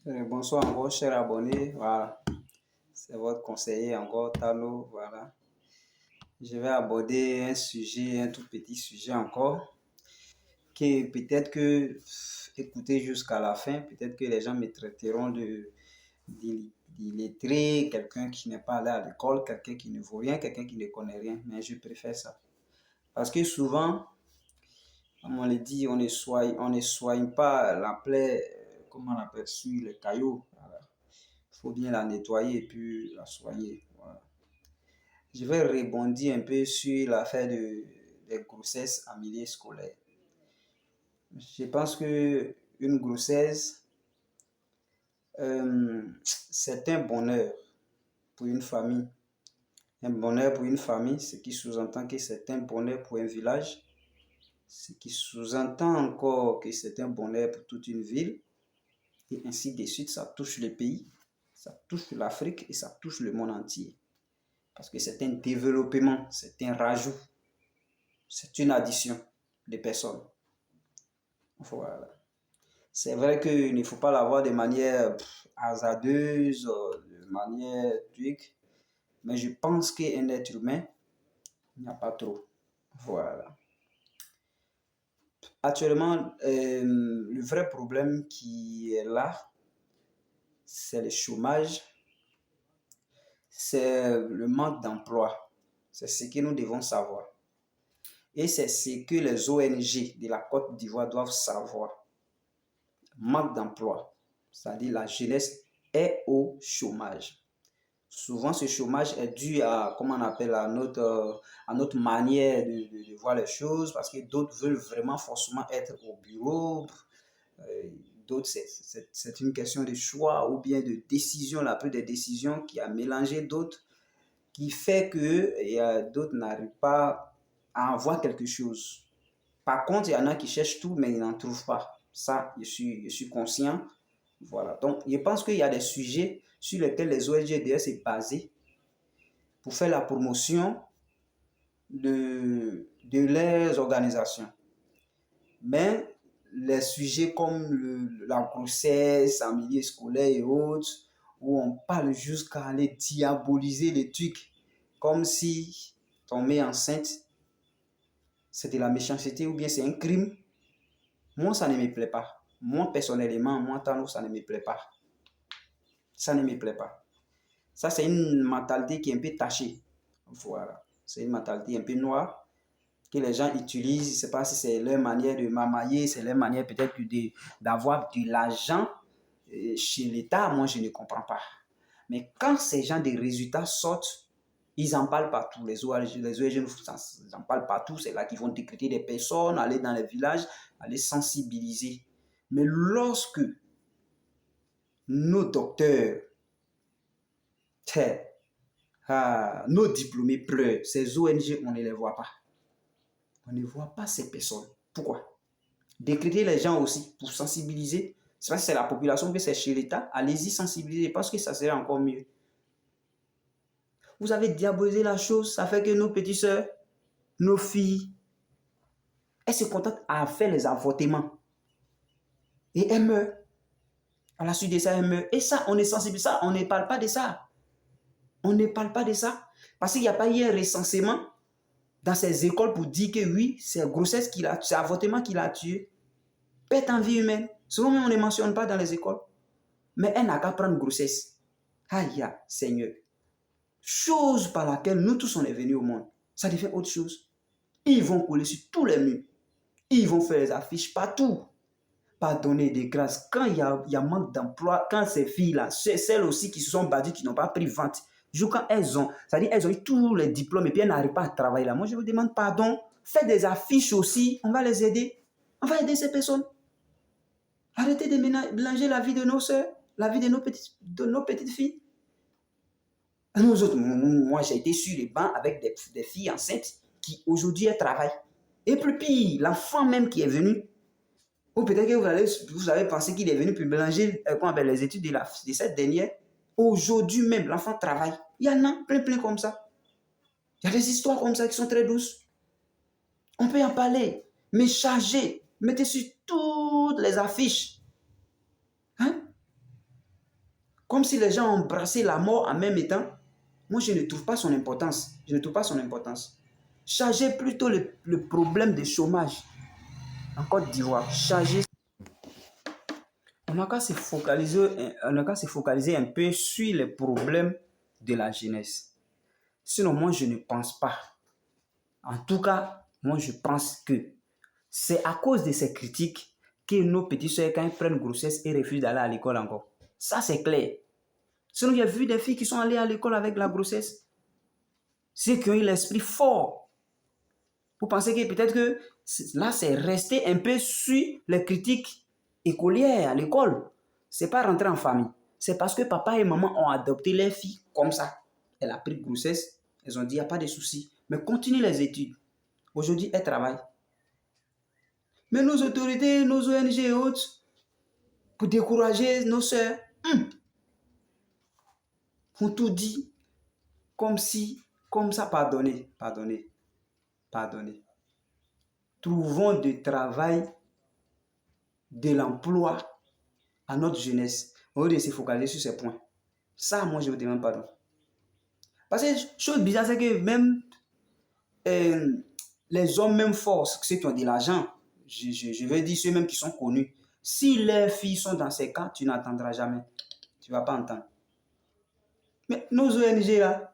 Bonsoir encore, chers abonnés. Voilà, c'est votre conseiller encore, Talo. Voilà, je vais aborder un sujet, un tout petit sujet encore, qui peut-être que, écoutez jusqu'à la fin, peut-être que les gens me traiteront d'illettré, quelqu'un qui n'est pas allé à l'école, quelqu'un qui ne vaut rien, quelqu'un qui ne connaît rien. Mais je préfère ça. Parce que souvent, comme on le dit, on ne soigne pas la plaie, comment on appelle, sur les cailloux. Voilà. Il faut bien la nettoyer et puis la soigner. Voilà. Je vais rebondir un peu sur l'affaire des grossesses en milieu scolaire. Je pense que une grossesse, c'est un bonheur pour une famille. Un bonheur pour une famille, ce qui sous-entend que c'est un bonheur pour un village, ce qui sous-entend encore que c'est un bonheur pour toute une ville, et ainsi de suite. Ça touche le pays, ça touche l'Afrique et ça touche le monde entier. Parce que c'est un développement, c'est un rajout, c'est une addition de personnes. Voilà. C'est vrai qu'il ne faut pas l'avoir de manière hasardeuse, de manière truc, mais je pense qu'un être humain, il n'y a pas trop. Voilà. Actuellement, le vrai problème qui est là, c'est le chômage, c'est le manque d'emploi. C'est ce que nous devons savoir. Et c'est ce que les ONG de la Côte d'Ivoire doivent savoir. Manque d'emploi, c'est-à-dire la jeunesse est au chômage. Souvent, ce chômage est dû à, comment on appelle, à notre manière de voir les choses, parce que d'autres veulent vraiment forcément être au bureau. D'autres, c'est une question de choix ou bien de décision, la plus des décisions qui a mélangé d'autres, qui fait que d'autres n'arrivent pas à avoir quelque chose. Par contre, il y en a qui cherchent tout, mais ils n'en trouvent pas. Ça, je suis conscient. Voilà. Donc, je pense qu'il y a des sujets sur lesquels les ONG doivent se baser pour faire la promotion de leurs organisations. Mais les sujets comme la grossesse en milieu scolaire et autres, où on parle jusqu'à aller diaboliser les trucs, comme si tomber enceinte, c'est de la méchanceté ou bien c'est un crime. Moi, ça ne me plaît pas. Moi, personnellement, moi, Tano, ça ne me plaît pas. Ça ne me plaît pas. Ça, c'est une mentalité qui est un peu tachée. Voilà. C'est une mentalité un peu noire que les gens utilisent. Je ne sais pas si c'est leur manière de mamailler, c'est leur manière peut-être d'avoir de l'argent chez l'État. Moi, je ne comprends pas. Mais quand ces gens des résultats sortent, ils en parlent partout. Les ONG ils en parlent partout. C'est là qu'ils vont décréter des personnes, aller dans les villages, aller sensibiliser. Mais lorsque nos docteurs, nos diplômés pleurent, ces ONG, on ne les voit pas. On ne voit pas ces personnes. Pourquoi? Décréter les gens aussi pour sensibiliser. C'est c'est la population, que c'est chez l'État. Allez-y sensibiliser parce que ça serait encore mieux. Vous avez diabolisé la chose, ça fait que nos petites soeurs, nos filles, elles se contentent à faire les avortements. Et elles meurent. À la suite de ça, elles meurent. Et ça, on est sensible. Ça, on ne parle pas de ça. On ne parle pas de ça. Parce qu'il n'y a pas eu un recensement dans ces écoles pour dire que oui, c'est grossesse qui l'a tué, c'est avortement qui l'a tué. Perte en vie humaine. Souvent, on ne mentionne pas dans les écoles. Mais elle n'a qu'à prendre grossesse. Aïe, Seigneur. Chose par laquelle nous tous on est venus au monde. Ça devient autre chose. Ils vont coller sur tous les murs. Ils vont faire les affiches partout. Pardonner des grâces. Quand il y a manque d'emploi, quand ces filles-là, celles aussi qui se sont battues, qui n'ont pas pris vente, quand elles ont, c'est-à-dire elles ont eu tous les diplômes et puis elles n'arrivent pas à travailler là. Moi, je vous demande pardon. Faites des affiches aussi. On va les aider. On va aider ces personnes. Arrêtez de mélanger la vie de nos soeurs, la vie de nos petites filles. Nous autres, moi, j'ai été sur les bancs avec des filles enceintes qui aujourd'hui elles travaillent. Et puis pire, l'enfant même qui est venu, ou peut-être que vous avez pensé qu'il est venu pour mélanger les études de cette dernière. Aujourd'hui même, l'enfant travaille. Il y en a plein comme ça. Il y a des histoires comme ça qui sont très douces. On peut en parler, mais chargez, mettez sur toutes les affiches. Hein? comme si les gens embrassaient la mort en même temps. Moi, je ne trouve pas son importance. Je ne trouve pas son importance. Chargez plutôt le problème de chômage en Côte d'Ivoire. Chargez. On n'a qu'à se focaliser un peu sur les problèmes de la jeunesse. Sinon, moi, je ne pense pas. En tout cas, moi, je pense que c'est à cause de ces critiques que nos petits soeurs, quand ils prennent grossesse, ils refusent d'aller à l'école encore. Ça, c'est clair. Sinon, j'ai vu des filles qui sont allées à l'école avec la grossesse. Ceux qui ont eu l'esprit fort. Vous pensez que peut-être que là, c'est resté un peu sur les critiques écolières à l'école. C'est pas rentrer en famille. C'est parce que papa et maman ont adopté les filles comme ça. Elle a pris grossesse. Elles ont dit, il n'y a pas de souci. Mais continue les études. Aujourd'hui, elle travaille. Mais nos autorités, nos ONG et autres, pour décourager nos sœurs, ont tout dit comme ça, pardonnez. Trouvons du travail, de l'emploi à notre jeunesse, au lieu de se focaliser sur ces points. Ça, moi, je vous demande pardon. Parce que, chose bizarre, c'est que même les hommes même forts, ceux qui ont de l'argent, je veux dire ceux même qui sont connus, si les filles sont dans ces cas, tu n'entendras jamais. Tu ne vas pas entendre. Mais nos ONG là,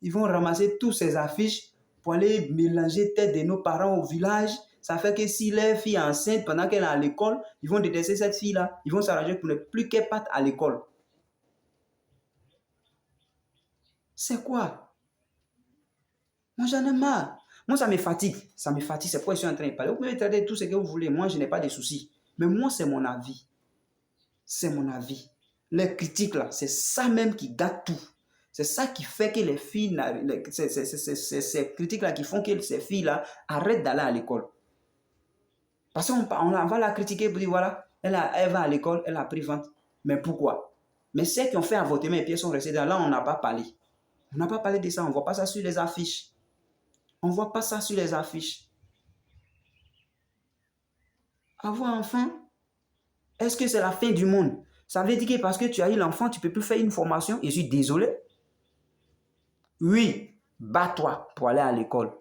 ils vont ramasser toutes ces affiches pour aller mélanger tête de nos parents au village. Ça fait que si leur fille est enceinte pendant qu'elle est à l'école, ils vont détester cette fille-là. Ils vont s'arranger pour ne plus qu'elle parte à l'école. C'est quoi? Moi, j'en ai marre. Moi, ça me fatigue. Ça me fatigue. C'est pourquoi je suis en train de parler. Vous pouvez traiter tout ce que vous voulez. Moi, je n'ai pas de soucis. Mais moi, c'est mon avis. C'est mon avis. Les critiques, là, c'est ça même qui gâte tout. C'est ça qui fait que les filles, ces critiques-là qui font que ces filles-là arrêtent d'aller à l'école. Parce qu'on va la critiquer pour dire, voilà, elle va à l'école, elle a pris 20. Mais pourquoi? Mais ceux qui ont fait avortement et puis sont restés là, on n'a pas parlé. On n'a pas parlé de ça, on ne voit pas ça sur les affiches. On ne voit pas ça sur les affiches. Avoir enfant, est-ce que c'est la fin du monde? Ça veut dire que parce que tu as eu l'enfant, tu ne peux plus faire une formation. Je suis désolé. Oui, bats-toi pour aller à l'école.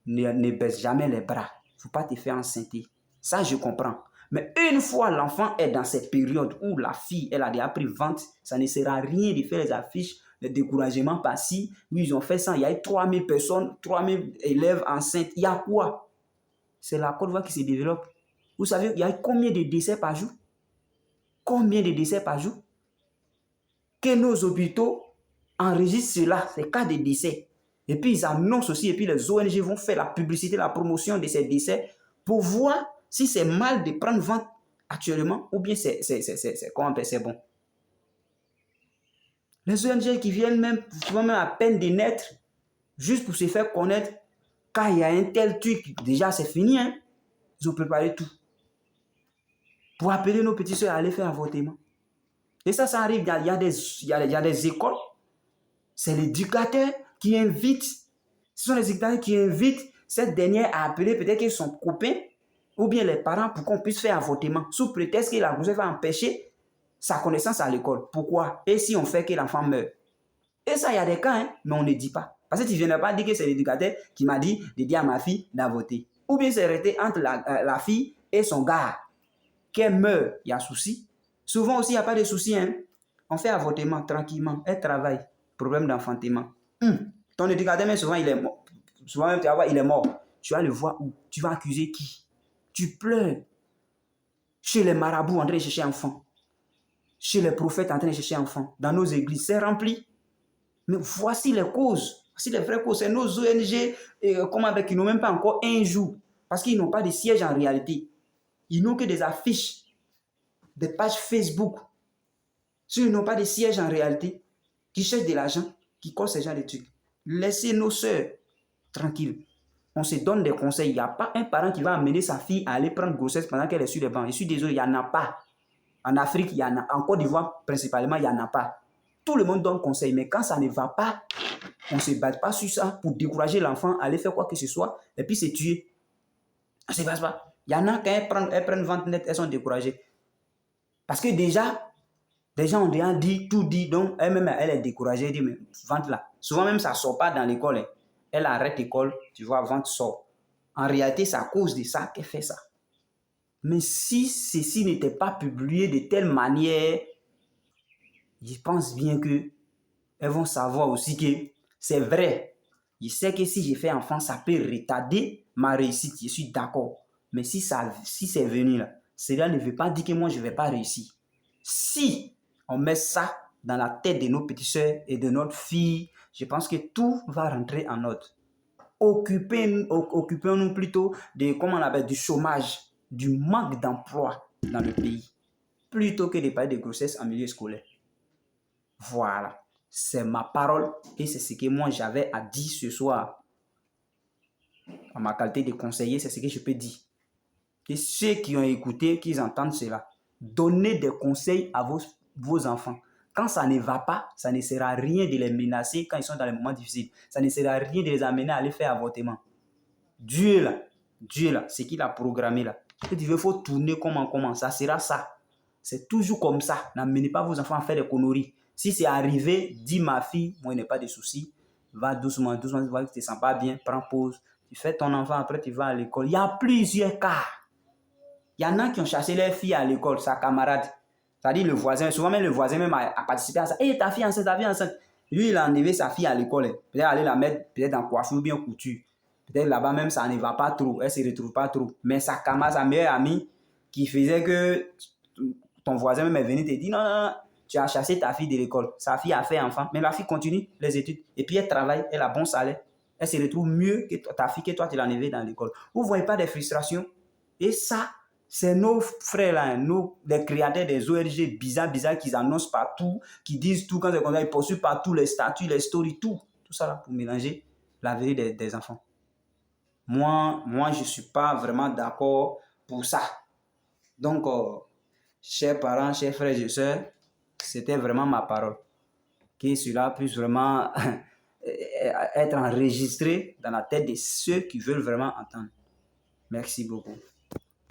Ne baisse jamais les bras. Il ne faut pas te faire enceinter. Ça, je comprends. Mais une fois l'enfant est dans cette période où la fille, elle a déjà pris 20, ça ne sert à rien de faire les affiches, le découragement par-ci. Oui, ils ont fait ça. Il y a eu 3000 personnes, 3000 élèves enceintes. Il y a quoi? C'est la Côte d'Ivoire qui se développe. Vous savez, il y a combien de décès par jour? Combien de décès par jour? Que nos hôpitaux enregistrent cela, ces cas de décès. Et puis ils annoncent aussi, et puis les ONG vont faire la publicité, la promotion de ces décès pour voir si c'est mal de prendre vente actuellement ou bien c'est bon. Les ONG qui viennent même à peine de naître, juste pour se faire connaître, quand il y a un tel truc, déjà c'est fini, hein? Ils ont préparé tout. Pour appeler nos petits soeurs à aller faire avortement. Et ça arrive, il y a des écoles, c'est l'éducateur qui invite, ce sont les éducateurs qui invitent cette dernière à appeler peut-être son copain ou bien les parents pour qu'on puisse faire avortement, sous prétexte que la grossesse va empêcher sa connaissance à l'école. Pourquoi? Et si on fait que l'enfant meurt? Et ça, il y a des cas, hein, mais on ne dit pas. Parce que tu ne viens pas dire que c'est l'éducateur qui m'a dit de dire à ma fille d'avorter. Ou bien c'est arrêté entre la fille et son gars. Qu'elle meurt, il y a souci. Souvent aussi, il n'y a pas de souci. Hein. On fait avortement tranquillement. Elle travaille. Problème d'enfantement. Ton éducateur, mais souvent, il est mort. Souvent, même, tu vas voir, il est mort. Tu vas le voir où? Tu vas accuser qui? Tu pleures. Chez les marabouts, en train de chercher enfant. Chez les prophètes, en train de chercher enfant. Dans nos églises, c'est rempli. Mais voici les causes. Voici les vraies causes. C'est nos ONG qui n'ont même pas encore un jour. Parce qu'ils n'ont pas de siège en réalité. Ils n'ont que des affiches, des pages Facebook. Ceux qui n'ont pas de siège en réalité, qui cherchent de l'argent, qui collent ces gens de trucs. Laissez nos sœurs tranquilles. On se donne des conseils. Il n'y a pas un parent qui va amener sa fille à aller prendre grossesse pendant qu'elle est sur les bancs. Je suis désolé, il n'y en a pas. En Afrique, il y en a. En Côte d'Ivoire, principalement, il n'y en a pas. Tout le monde donne conseil, mais quand ça ne va pas, on ne se bat pas sur ça pour décourager l'enfant, aller faire quoi que ce soit, et puis se tuer. Ça ne se passe pas. Il y en a, quand elles prennent vente net, elles sont découragées. Parce que déjà, Des gens ont déjà dit, tout dit, donc elle-même, elle est découragée, elle dit, mais vente là. Souvent même, ça ne sort pas dans l'école. Hein. Elle arrête l'école, tu vois, vente sort. En réalité, c'est à cause de ça qu'elle fait ça. Mais si ceci n'était pas publié de telle manière, je pense bien que elles vont savoir aussi que c'est vrai. Je sais que si je fais enfant, ça peut retarder ma réussite. Je suis d'accord. Mais si c'est venu là, cela ne veut pas dire que moi, je ne vais pas réussir. Si on met ça dans la tête de nos petites soeurs et de notre fille, je pense que tout va rentrer en ordre. Occupons-nous plutôt de, comment on appelle, du chômage, du manque d'emploi dans le pays, plutôt que de parler de grossesse en milieu scolaire. Voilà, c'est ma parole et c'est ce que moi j'avais à dire ce soir. En ma qualité de conseiller, c'est ce que je peux dire. Et ceux qui ont écouté, qui entendent cela, donnez des conseils à vos enfants. Quand ça ne va pas, ça ne sert à rien de les menacer quand ils sont dans les moments difficiles. Ça ne sert à rien de les amener à aller faire avortement. Dieu là, ce qu'il a programmé là. Il faut tourner comment, ça sera ça. C'est toujours comme ça. N'amenez pas vos enfants à faire des conneries. Si c'est arrivé, dis ma fille, moi il n'y a pas de souci. Va doucement, tu vois que tu ne te sens pas bien, prends pause. Tu fais ton enfant, après tu vas à l'école. Il y a plusieurs cas. Il y en a qui ont chassé leur fille à l'école, sa camarade. C'est-à-dire le voisin, souvent même le voisin même a participé à ça. Hé, ta fille enceinte. Lui, il a enlevé sa fille à l'école. Peut-être aller la mettre peut-être en coiffure ou bien couture. Peut-être là-bas même, ça ne va pas trop. Elle ne se retrouve pas trop. Mais sa camarade, sa meilleure amie, qui faisait que ton voisin même est venu te dire, non, tu as chassé ta fille de l'école. Sa fille a fait enfant. Mais la fille continue les études. Et puis elle travaille, elle a bon salaire. Elle se retrouve mieux que ta fille que toi, tu l'as enlevée dans l'école. Vous ne voyez pas des frustrations? Et ça, c'est nos frères là, les créateurs des ONG bizarres qu'ils annoncent partout, qui disent tout quand c'est comme ça, ils poursuivent partout les statuts, les stories, tout ça là pour mélanger la vie des enfants. Moi, je ne suis pas vraiment d'accord pour ça. Donc, chers parents, chers frères et sœurs, c'était vraiment ma parole. Que cela puisse vraiment être enregistré dans la tête de ceux qui veulent vraiment entendre. Merci beaucoup.